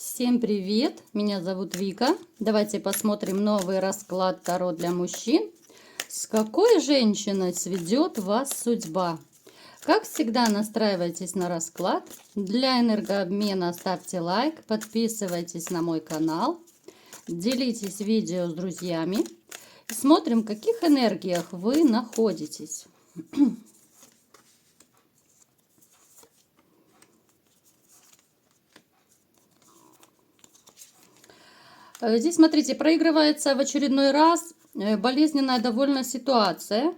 Всем привет! Меня зовут Вика. Давайте посмотрим новый расклад Таро для мужчин. С какой женщиной сведет вас судьба? Как всегда, настраивайтесь на расклад. Для энергообмена ставьте лайк, подписывайтесь на мой канал, делитесь видео с друзьями. Смотрим, в каких энергиях вы находитесь. Здесь, смотрите, проигрывается в очередной раз болезненная довольно ситуация.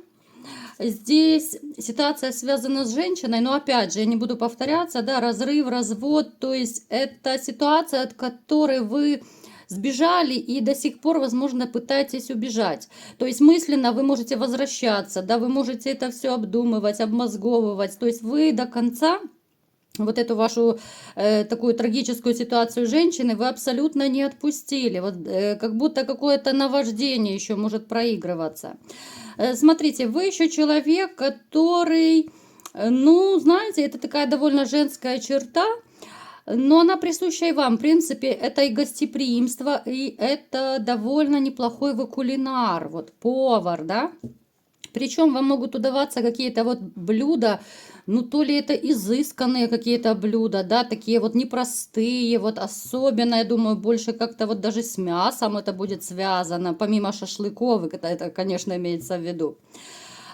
Здесь ситуация связана с женщиной, но опять же, я не буду повторяться, да, разрыв, развод, то есть это ситуация, от которой вы сбежали и до сих пор, возможно, пытаетесь убежать. То есть мысленно вы можете возвращаться, да, вы можете это все обдумывать, обмозговывать, то есть вы до конца вот эту вашу такую трагическую ситуацию женщины вы абсолютно не отпустили. Вот как будто какое-то наваждение еще может проигрываться. Смотрите, вы еще человек, который, ну, знаете, это такая довольно женская черта, но она присуща и вам. В принципе, это и гостеприимство, и это довольно неплохой вы кулинар, вот повар, да. Причем вам могут удаваться какие-то вот блюда, ну то ли это изысканные какие-то блюда, да, такие вот непростые, вот особенно, я думаю, больше как-то вот даже с мясом это будет связано, помимо шашлыков, это конечно, имеется в виду.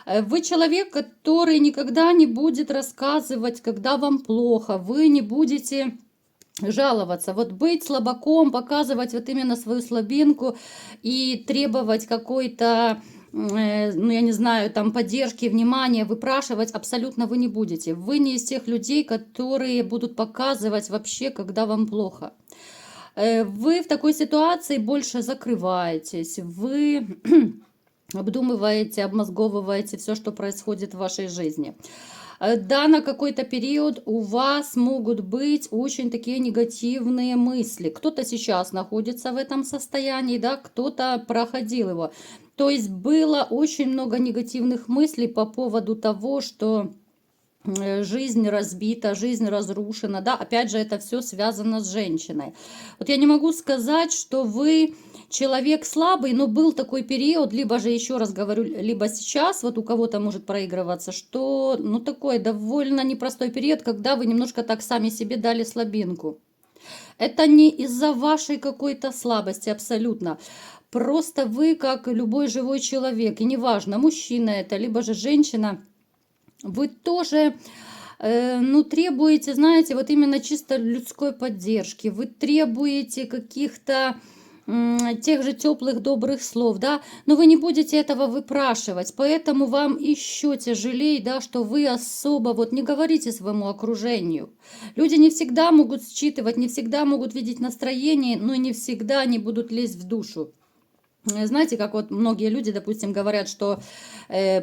Вы человек, который никогда не будет рассказывать, когда вам плохо, вы не будете жаловаться, вот быть слабаком, показывать вот именно свою слабинку и требовать какой-то, ну я не знаю, там поддержки, внимания, выпрашивать абсолютно вы не будете. Вы не из тех людей, которые будут показывать вообще, когда вам плохо. Вы в такой ситуации больше закрываетесь, вы обдумываете, обмозговываете все, что происходит в вашей жизни. Да, на какой-то период у вас могут быть очень такие негативные мысли. Кто-то сейчас находится в этом состоянии, да, кто-то проходил его. То есть было очень много негативных мыслей по поводу того, что жизнь разбита, жизнь разрушена, да, опять же, это все связано с женщиной. Вот я не могу сказать, что вы человек слабый, но был такой период, либо же, еще раз говорю, либо сейчас, вот у кого-то может проигрываться, что, ну, такой довольно непростой период, когда вы немножко так сами себе дали слабинку. Это не из-за вашей какой-то слабости, абсолютно. Просто вы, как любой живой человек, и неважно, мужчина это, либо же женщина, вы тоже, ну, требуете, знаете, вот именно чисто людской поддержки. Вы требуете каких-то тех же теплых, добрых слов, да, но вы не будете этого выпрашивать, поэтому вам еще тяжелее, да, что вы особо вот не говорите своему окружению. Люди не всегда могут считывать, не всегда могут видеть настроение, но не всегда они будут лезть в душу. Знаете, как вот многие люди, допустим, говорят, что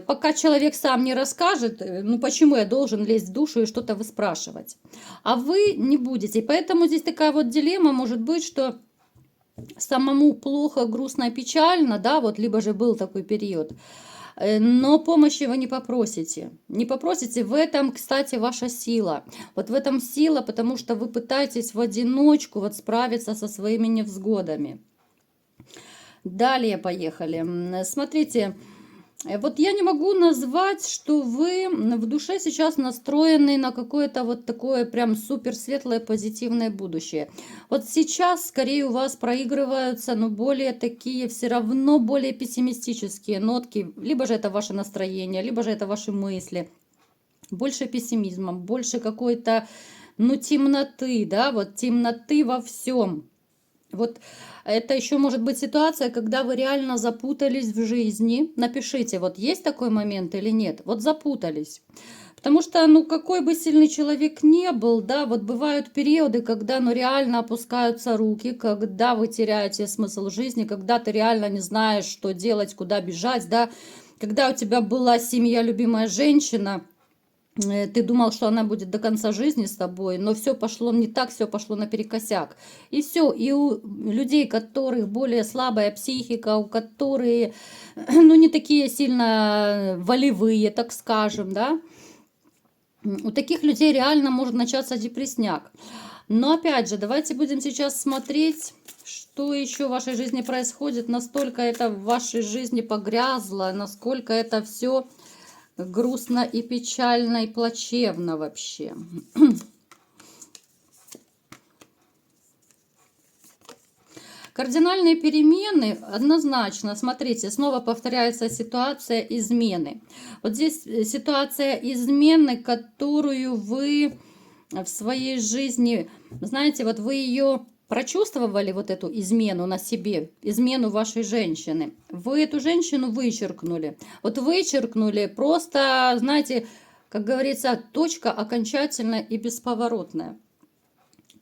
пока человек сам не расскажет, ну почему я должен лезть в душу и что-то выспрашивать? А вы не будете. И поэтому здесь такая вот дилемма может быть, что самому плохо, грустно, печально, да, вот либо же был такой период, но помощи вы не попросите. Не попросите. В этом, кстати, ваша сила. Вот в этом сила, потому что вы пытаетесь в одиночку вот справиться со своими невзгодами. Далее поехали. Смотрите, вот я не могу назвать, что вы в душе сейчас настроены на какое-то вот такое прям супер светлое позитивное будущее. Вот сейчас скорее у вас проигрываются, но более такие, все равно более пессимистические нотки. Либо же это ваше настроение, либо же это ваши мысли. Больше пессимизма, больше какой-то, ну, темноты, да, вот темноты во всем. Вот это еще может быть ситуация, когда вы реально запутались в жизни. Напишите, вот есть такой момент или нет. Вот запутались. Потому что, ну, какой бы сильный человек ни был, да, вот бывают периоды, когда, ну, реально опускаются руки, когда вы теряете смысл жизни, когда ты реально не знаешь, что делать, куда бежать, да. Когда у тебя была семья, любимая женщина, ты думал, что она будет до конца жизни с тобой, но все пошло не так, все пошло наперекосяк. И все, и у людей, у которых более слабая психика, у которых, ну, не такие сильно волевые, так скажем, да, у таких людей реально может начаться депрессняк. Но опять же, давайте будем сейчас смотреть, что еще в вашей жизни происходит, настолько это в вашей жизни погрязло, насколько это все грустно и печально и плачевно вообще. Кардинальные перемены однозначно, смотрите, снова повторяется ситуация измены. Вот здесь ситуация измены, которую вы в своей жизни, знаете, вот вы ее прочувствовали, вот эту измену на себе, измену вашей женщины. Вы эту женщину вычеркнули. Вот вычеркнули просто, знаете, как говорится, точка окончательная и бесповоротная.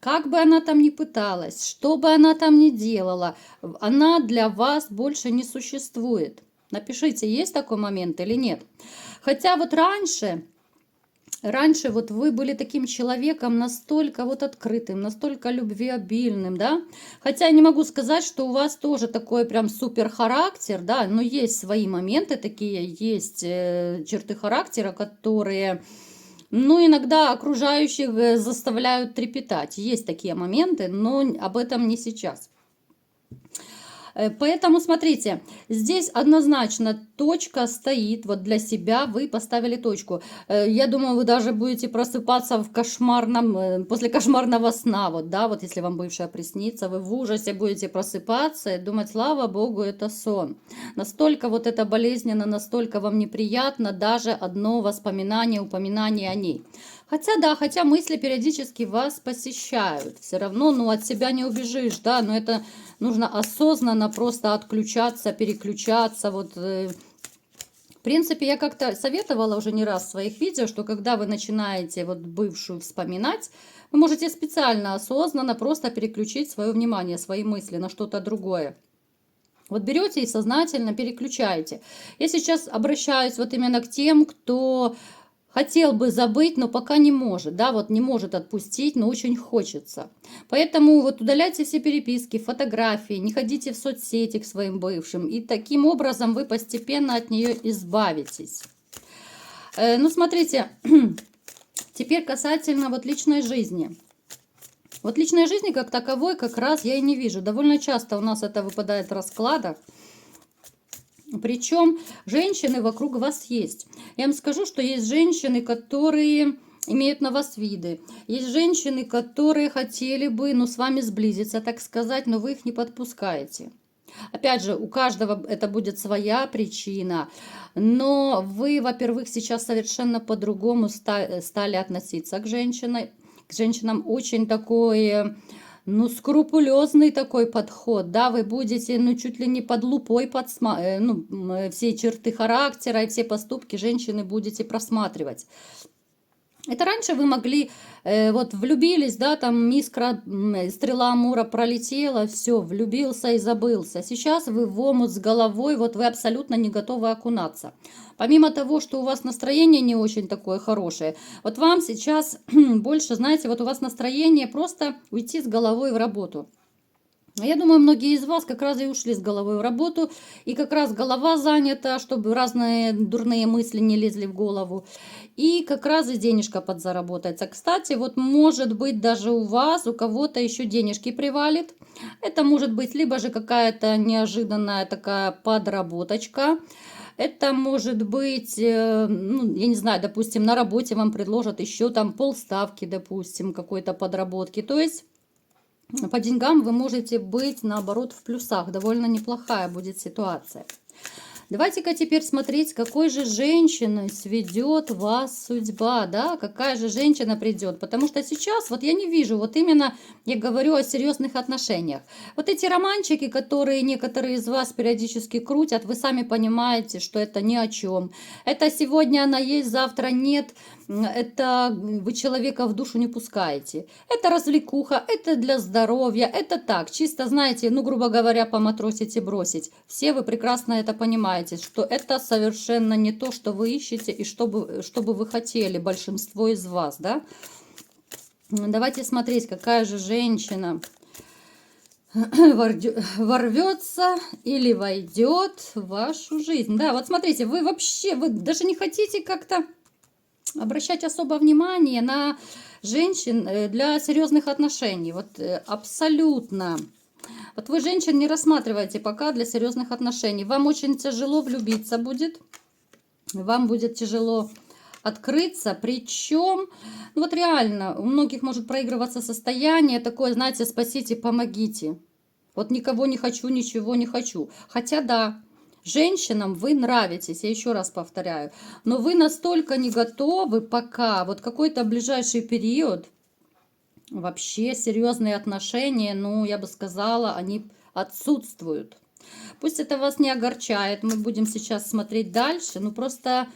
Как бы она там ни пыталась, что бы она там ни делала, она для вас больше не существует. Напишите, есть такой момент или нет. Хотя вот раньше вот вы были таким человеком настолько вот открытым, настолько любвеобильным, да. Хотя я не могу сказать, что у вас тоже такой прям супер характер, да, но есть свои моменты такие, есть черты характера, которые... Ну, иногда окружающих заставляют трепетать. Есть такие моменты, но об этом не сейчас. Поэтому, смотрите, здесь однозначно точка стоит, вот для себя вы поставили точку. Я думаю, вы даже будете просыпаться в кошмарном, после кошмарного сна, вот, да, вот если вам бывшая приснится, вы в ужасе будете просыпаться и думать, слава богу, это сон. Настолько вот это болезненно, настолько вам неприятно даже одно воспоминание, упоминание о ней. Хотя, да, хотя мысли периодически вас посещают. Все равно, ну, от себя не убежишь, да, но это нужно осознанно просто отключаться, переключаться. Вот, в принципе, я как-то советовала уже не раз в своих видео, что когда вы начинаете вот бывшую вспоминать, вы можете специально, осознанно просто переключить свое внимание, свои мысли на что-то другое. Вот берете и сознательно переключаете. Я сейчас обращаюсь вот именно к тем, кто... хотел бы забыть, но пока не может, да, вот не может отпустить, но очень хочется. Поэтому вот удаляйте все переписки, фотографии, не ходите в соцсети к своим бывшим, и таким образом вы постепенно от нее избавитесь. Ну, смотрите, теперь касательно вот личной жизни. Вот личной жизни как таковой как раз я и не вижу. Довольно часто у нас это выпадает в раскладах. Причем женщины вокруг вас есть. Я вам скажу, что есть женщины, которые имеют на вас виды. Есть женщины, которые хотели бы, ну, с вами сблизиться, так сказать, но вы их не подпускаете. Опять же, у каждого это будет своя причина. Но вы, во-первых, сейчас совершенно по-другому стали относиться к женщинам. К женщинам очень такое... Ну, скрупулезный такой подход, да, вы будете, ну, чуть ли не под лупой все черты характера и все поступки женщины будете просматривать. Это раньше вы могли, вот влюбились, да, там стрела Амура пролетела, все, влюбился и забылся. Сейчас вы в омут с головой, вот вы абсолютно не готовы окунаться. Помимо того, что у вас настроение не очень такое хорошее, вот вам сейчас больше, знаете, вот у вас настроение просто уйти с головой в работу. Я думаю, многие из вас как раз и ушли с головой в работу, и как раз голова занята, чтобы разные дурные мысли не лезли в голову, и как раз и денежка подзаработается. Кстати, вот может быть даже у вас, у кого-то еще денежки привалит. Это может быть либо же какая-то неожиданная такая подработочка. Это может быть, ну, я не знаю, допустим, на работе вам предложат еще там полставки, допустим, какой-то подработки. То есть... по деньгам вы можете быть, наоборот, в плюсах. Довольно неплохая будет ситуация. Давайте-ка теперь смотреть, какой же женщиной сведет вас судьба, да, какая же женщина придет. Потому что сейчас вот я не вижу, вот именно я говорю о серьезных отношениях. Вот эти романчики, которые некоторые из вас периодически крутят, вы сами понимаете, что это ни о чем. Это сегодня она есть, завтра нет. Это вы человека в душу не пускаете. Это развлекуха, это для здоровья, это так, чисто, знаете, ну, грубо говоря, поматросить и бросить. Все вы прекрасно это понимаете, что это совершенно не то, что вы ищете и что бы вы хотели, большинство из вас, да? Давайте смотреть, какая же женщина ворвется или войдет в вашу жизнь. Да, вот смотрите, вы даже не хотите как-то обращать особо внимание на женщин для серьезных отношений. Вот абсолютно. Вот вы женщин не рассматриваете пока для серьезных отношений. Вам очень тяжело влюбиться будет. Вам будет тяжело открыться. Причем, ну вот реально, у многих может проигрываться состояние такое, знаете, спасите, помогите. Вот никого не хочу, ничего не хочу. Хотя да, женщинам вы нравитесь, я еще раз повторяю. Но вы настолько не готовы пока, вот какой-то ближайший период, вообще серьезные отношения, ну, я бы сказала, они отсутствуют. Пусть это вас не огорчает, мы будем сейчас смотреть дальше, ну, просто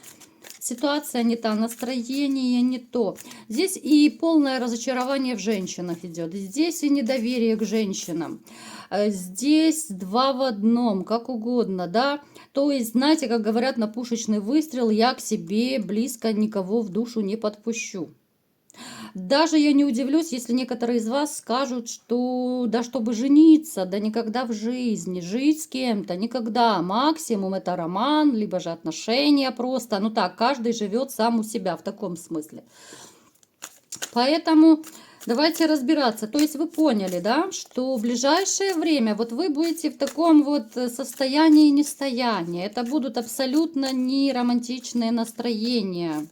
ситуация не та, настроение не то. Здесь и полное разочарование в женщинах идет, здесь и недоверие к женщинам. Здесь два в одном, как угодно, да. То есть, знаете, как говорят, на пушечный выстрел я к себе близко никого в душу не подпущу. Даже я не удивлюсь, если некоторые из вас скажут, что да чтобы жениться, да никогда в жизни, жить с кем-то, никогда. Максимум это роман, либо же отношения просто. Ну так, каждый живет сам у себя в таком смысле. Поэтому давайте разбираться. То есть вы поняли, да, что в ближайшее время вот вы будете в таком вот состоянии нестояния. Это будут абсолютно не романтичные настроения.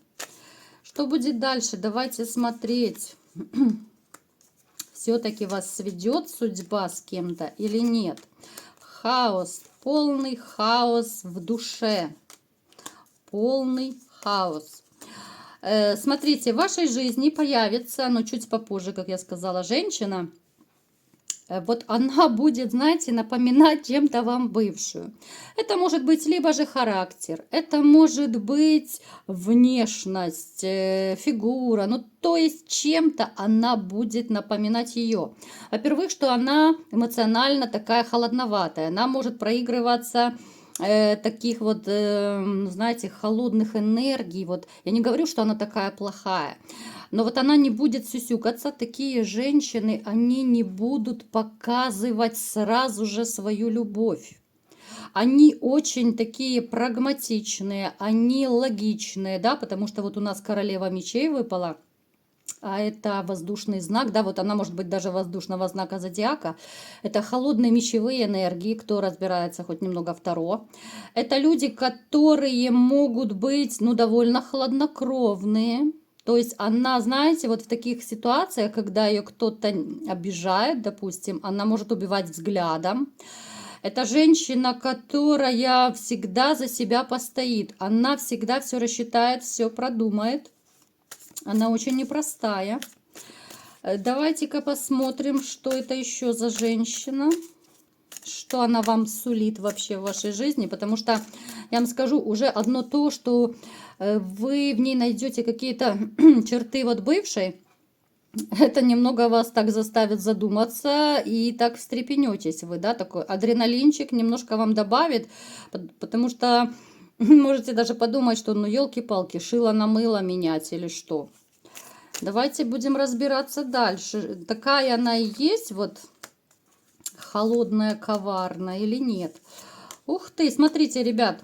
Что будет дальше? Давайте смотреть. Все-таки вас сведет судьба с кем-то или нет? Хаос, полный хаос в душе. Полный хаос. Смотрите, в вашей жизни появится, но чуть попозже, как я сказала, женщина. Вот она будет, знаете, напоминать чем-то вам бывшую. Это может быть либо же характер, это может быть внешность, фигура. Ну, то есть чем-то она будет напоминать ее. Во-первых, что она эмоционально такая холодноватая. Она может проигрываться таких вот, знаете, холодных энергий. Вот я не говорю, что она такая плохая. Но вот она не будет сюсюкаться. Такие женщины, они не будут показывать сразу же свою любовь. Они очень такие прагматичные, они логичные, да, потому что вот у нас королева мечей выпала. А это воздушный знак, да, вот она может быть даже воздушного знака зодиака. Это холодные мечевые энергии, кто разбирается хоть немного в Таро. Это люди, которые могут быть, ну, довольно хладнокровные. То есть она, знаете, вот в таких ситуациях, когда ее кто-то обижает, допустим, она может убивать взглядом. Это женщина, которая всегда за себя постоит. Она всегда все рассчитает, все продумает. Она очень непростая. Давайте-ка посмотрим, что это еще за женщина. Что она вам сулит вообще в вашей жизни. Потому что, я вам скажу, уже одно то, что вы в ней найдете какие-то черты вот бывшей, это немного вас так заставит задуматься и так встрепенетесь вы, да, такой адреналинчик немножко вам добавит, потому что можете даже подумать, что ну елки-палки, шило на мыло менять или что. Давайте будем разбираться дальше. Такая она и есть, вот холодная, коварная или нет. Ух ты, смотрите, ребят,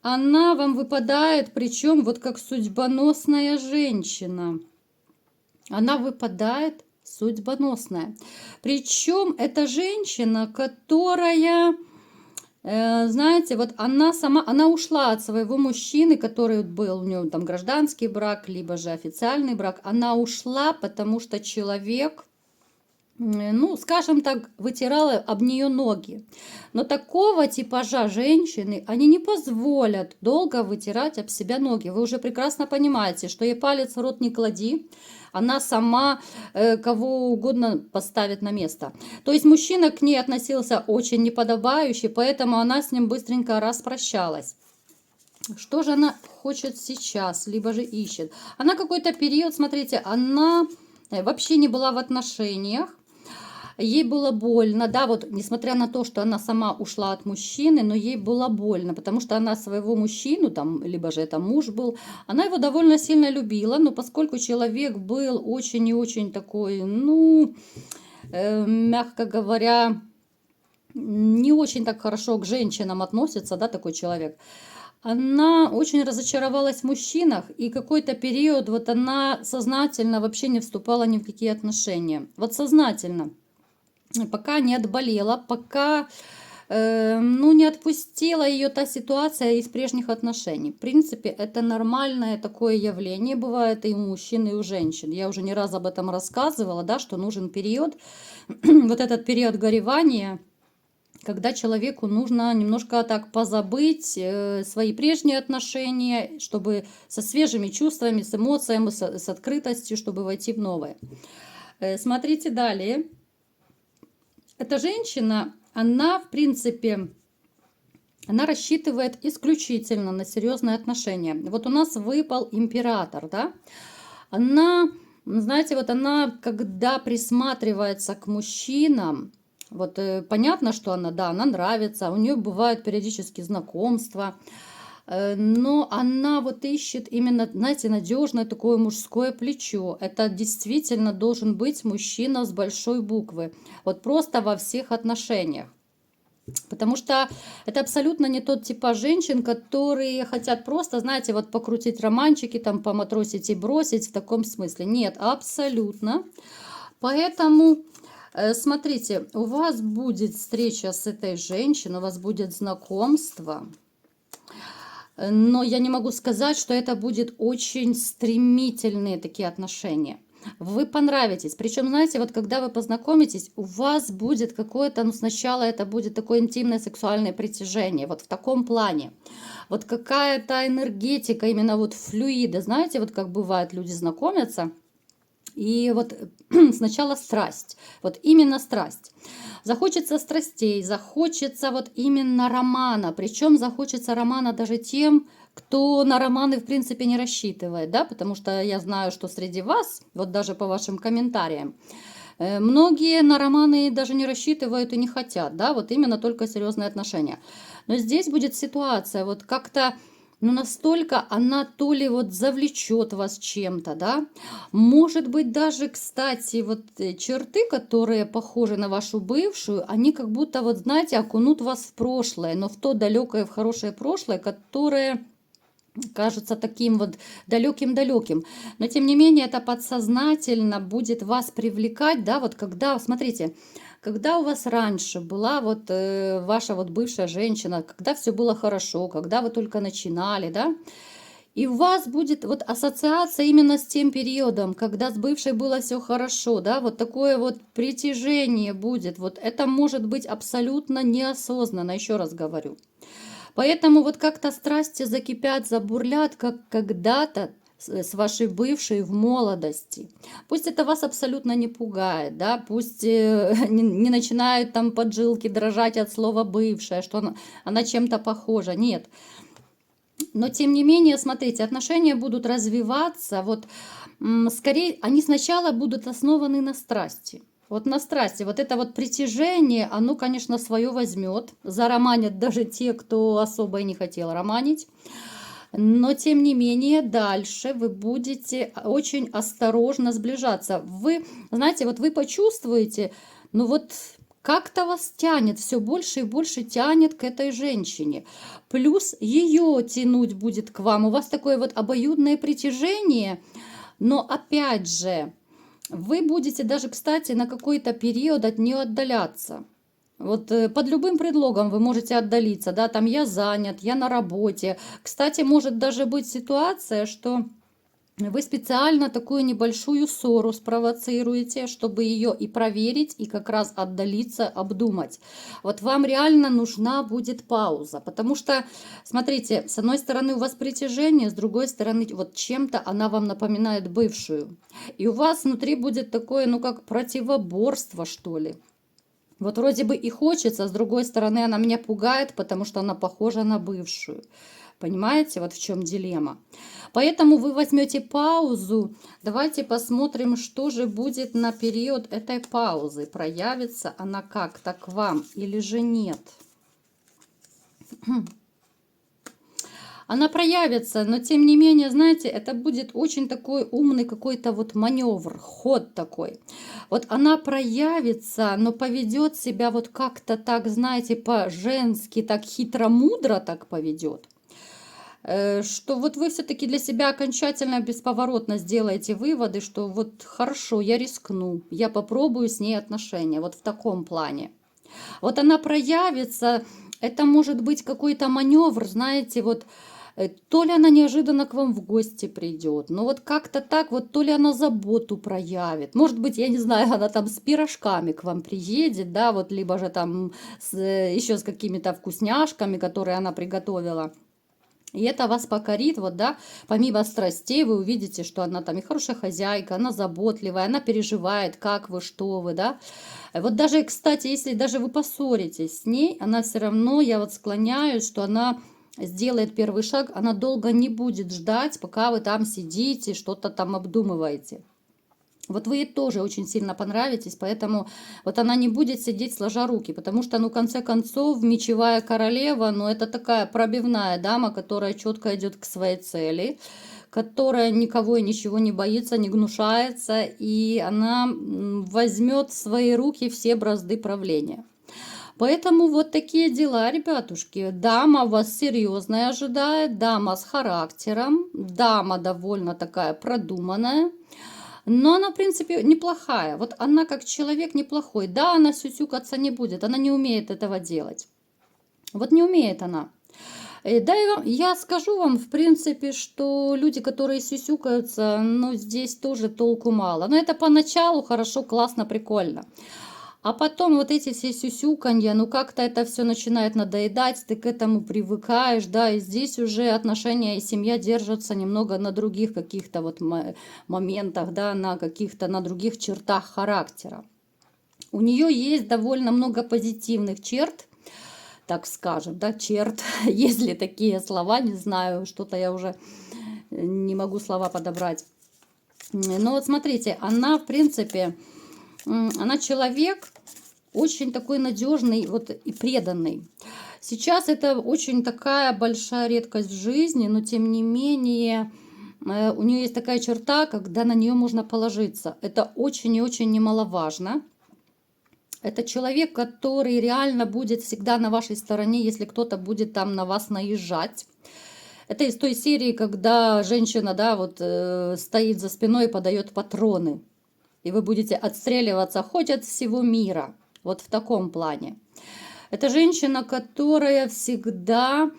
она вам выпадает, причем вот как судьбоносная женщина. Она выпадает судьбоносная. Причем это женщина, которая, знаете, вот она сама, она ушла от своего мужчины, который был у нее там гражданский брак, либо же официальный брак. Она ушла, потому что человек, ну, скажем так, вытирала об нее ноги. Но такого типажа женщины, они не позволят долго вытирать об себя ноги. Вы уже прекрасно понимаете, что ей палец в рот не клади. Она сама кого угодно поставит на место. То есть мужчина к ней относился очень неподобающе, поэтому она с ним быстренько распрощалась. Что же она хочет сейчас, либо же ищет? Она какой-то период, смотрите, она вообще не была в отношениях. Ей было больно, да, вот несмотря на то, что она сама ушла от мужчины, но ей было больно, потому что она своего мужчину, там, либо же это муж был, она его довольно сильно любила, но поскольку человек был очень и очень такой, ну, мягко говоря, не очень так хорошо к женщинам относится, да, такой человек, Она очень разочаровалась в мужчинах, и какой-то период вот она сознательно вообще не вступала ни в какие отношения. Вот сознательно. Пока не отболела, пока ну, не отпустила ее та ситуация из прежних отношений. В принципе, это нормальное такое явление, бывает и у мужчин, и у женщин. Я уже не раз об этом рассказывала, да, что нужен период, вот этот период горевания, когда человеку нужно немножко так позабыть свои прежние отношения, чтобы со свежими чувствами, с эмоциями, с открытостью, чтобы войти в новое. Смотрите далее. Эта женщина, она, в принципе, она рассчитывает исключительно на серьезные отношения. Вот у нас выпал император, да? Она, знаете, вот она, когда присматривается к мужчинам, вот понятно, что она, да, она нравится, у нее бывают периодически знакомства, но она вот ищет именно, знаете, надежное такое мужское плечо. Это действительно должен быть мужчина с большой буквы. Вот просто во всех отношениях. Потому что это абсолютно не тот типаж женщин, которые хотят просто, знаете, вот покрутить романчики, там поматросить и бросить в таком смысле. Нет, абсолютно. Поэтому, смотрите, у вас будет встреча с этой женщиной, у вас будет знакомство. Но я не могу сказать, что это будет очень стремительные такие отношения. Вы понравитесь. Причем, знаете, вот когда вы познакомитесь, у вас будет какое-то, ну сначала это будет такое интимное сексуальное притяжение, вот в таком плане. Вот какая-то энергетика, именно вот флюида. Знаете, вот как бывает, люди знакомятся, и вот сначала страсть, вот именно страсть. Захочется страстей, захочется вот именно романа. Причем захочется романа даже тем, кто на романы в принципе не рассчитывает, да, потому что я знаю, что среди вас, вот даже по вашим комментариям, многие на романы даже не рассчитывают и не хотят, да, вот именно только серьезные отношения. Но здесь будет ситуация, вот как-то, ну, настолько она то ли вот завлечет вас чем-то, да, может быть даже, кстати, вот черты, которые похожи на вашу бывшую, они как будто, вот знаете, окунут вас в прошлое, но в то далекое, в хорошее прошлое, которое кажется таким вот далеким-далеким. Но тем не менее это подсознательно будет вас привлекать, да, вот когда, смотрите, когда у вас раньше была вот ваша вот бывшая женщина, когда все было хорошо, когда вы только начинали, да, и у вас будет вот ассоциация именно с тем периодом, когда с бывшей было все хорошо, да, вот такое вот притяжение будет, вот это может быть абсолютно неосознанно, еще раз говорю. Поэтому вот как-то страсти закипят, забурлят, как когда-то с вашей бывшей в молодости. Пусть это вас абсолютно не пугает, да, пусть не начинают там поджилки дрожать от слова «бывшая», что она чем-то похожа, нет. Но тем не менее, смотрите, отношения будут развиваться, вот скорее они сначала будут основаны на страсти. Вот на страсти, вот это вот притяжение, оно, конечно, свое возьмет. Зароманят даже те, кто особо и не хотел романить. Но, тем не менее, дальше вы будете очень осторожно сближаться. Вы, знаете, вот вы почувствуете, ну вот как-то вас тянет, все больше и больше тянет к этой женщине. Плюс ее тянуть будет к вам. У вас такое вот обоюдное притяжение, но опять же, вы будете даже, кстати, на какой-то период от нее отдаляться. Вот под любым предлогом вы можете отдалиться, да, там я занят, я на работе. Кстати, может даже быть ситуация, что вы специально такую небольшую ссору спровоцируете, чтобы ее и проверить, и как раз отдалиться, обдумать. Вот вам реально нужна будет пауза, потому что, смотрите, с одной стороны у вас притяжение, с другой стороны вот чем-то она вам напоминает бывшую. И у вас внутри будет такое, ну как противоборство, что ли. Вот вроде бы и хочется, с другой стороны она меня пугает, потому что она похожа на бывшую. Понимаете, вот в чем дилемма. Поэтому вы возьмете паузу. Давайте посмотрим, что же будет на период этой паузы. Проявится она как-то к вам или же нет. Она проявится, но тем не менее, знаете, это будет очень такой умный какой-то вот маневр, ход такой. Вот она проявится, но поведет себя вот как-то так, знаете, по-женски, так хитро-мудро так поведет. что вот вы все-таки для себя окончательно бесповоротно сделаете выводы, что вот хорошо, я рискну, я попробую с ней отношения, вот в таком плане. Вот она проявится, это может быть какой-то маневр, знаете, вот то ли она неожиданно к вам в гости придет, но вот как-то так, вот то ли она заботу проявит, может быть, я не знаю, она там с пирожками к вам приедет, да, вот либо же там еще с какими-то вкусняшками, которые она приготовила. И это вас покорит, вот, да, помимо страстей вы увидите, что она там и хорошая хозяйка, она заботливая, она переживает, как вы, что вы, да. Вот даже, кстати, если даже вы поссоритесь с ней, она все равно, я вот склоняюсь, что она сделает первый шаг, она долго не будет ждать, пока вы там сидите, что-то там обдумываете. Вот вы ей тоже очень сильно понравитесь, поэтому вот она не будет сидеть сложа руки, потому что, ну, в конце концов, мечевая королева, ну, это такая пробивная дама, которая четко идет к своей цели, которая никого и ничего не боится, не гнушается, и она возьмет в свои руки все бразды правления. Поэтому вот такие дела, ребятушки. Дама вас серьезная ожидает, дама с характером, дама довольно такая продуманная. Но она, в принципе, неплохая. Вот она как человек неплохой. Да, она сюсюкаться не будет. Она не умеет этого делать. Вот не умеет она. Да, я скажу вам, в принципе, что люди, которые сюсюкаются, ну, здесь тоже толку мало. Но это поначалу хорошо, классно, прикольно. А потом вот эти все сюсюканья, ну как-то это все начинает надоедать, ты к этому привыкаешь, да, и здесь уже отношения и семья держатся немного на других каких-то вот моментах, да, на каких-то, на других чертах характера. У нее есть довольно много позитивных черт, так скажем, да, черт, есть ли такие слова, не знаю, что-то я уже не могу слова подобрать. Но вот смотрите, она, в принципе, она человек очень такой надежный вот и преданный. Сейчас это очень такая большая редкость в жизни, но тем не менее у нее есть такая черта, когда на нее можно положиться. Это очень и очень немаловажно. Это человек, который реально будет всегда на вашей стороне, если кто-то будет там на вас наезжать. Это из той серии, когда женщина, да, вот стоит за спиной и подает патроны. И вы будете отстреливаться хоть от всего мира. Вот в таком плане. Это женщина, которая всегда,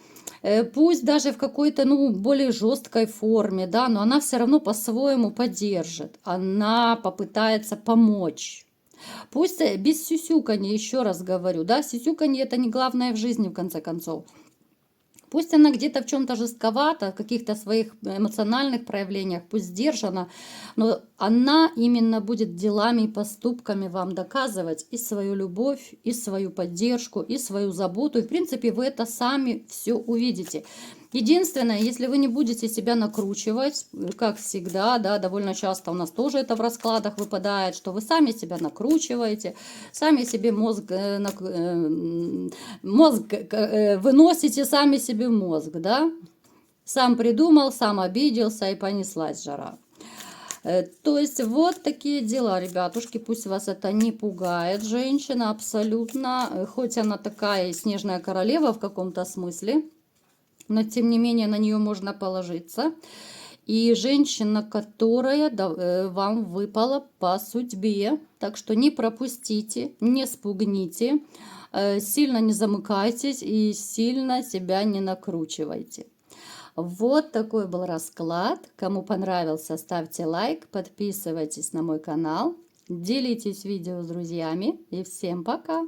пусть даже в какой-то, ну, более жесткой форме, да, но она все равно по-своему поддержит. Она попытается помочь. Пусть без сюсюканья, еще раз говорю, да, сюсюканье это не главное в жизни, в конце концов. Пусть она где-то в чем-то жестковата, в каких-то своих эмоциональных проявлениях, пусть сдержана, но она именно будет делами и поступками вам доказывать и свою любовь, и свою поддержку, и свою заботу. И, в принципе, вы это сами все увидите. Единственное, если вы не будете себя накручивать, как всегда, да, довольно часто у нас тоже это в раскладах выпадает, что вы сами себя накручиваете, сами себе мозг выносите, сами себе мозг, да, сам придумал, сам обиделся и понеслась жара. То есть вот такие дела, ребятушки, пусть вас это не пугает, женщина абсолютно, хоть она такая снежная королева в каком-то смысле, но тем не менее на нее можно положиться. И женщина, которая вам выпала по судьбе. Так что не пропустите, не спугните, сильно не замыкайтесь и сильно себя не накручивайте. Вот такой был расклад. Кому понравился, ставьте лайк, подписывайтесь на мой канал, делитесь видео с друзьями и всем пока!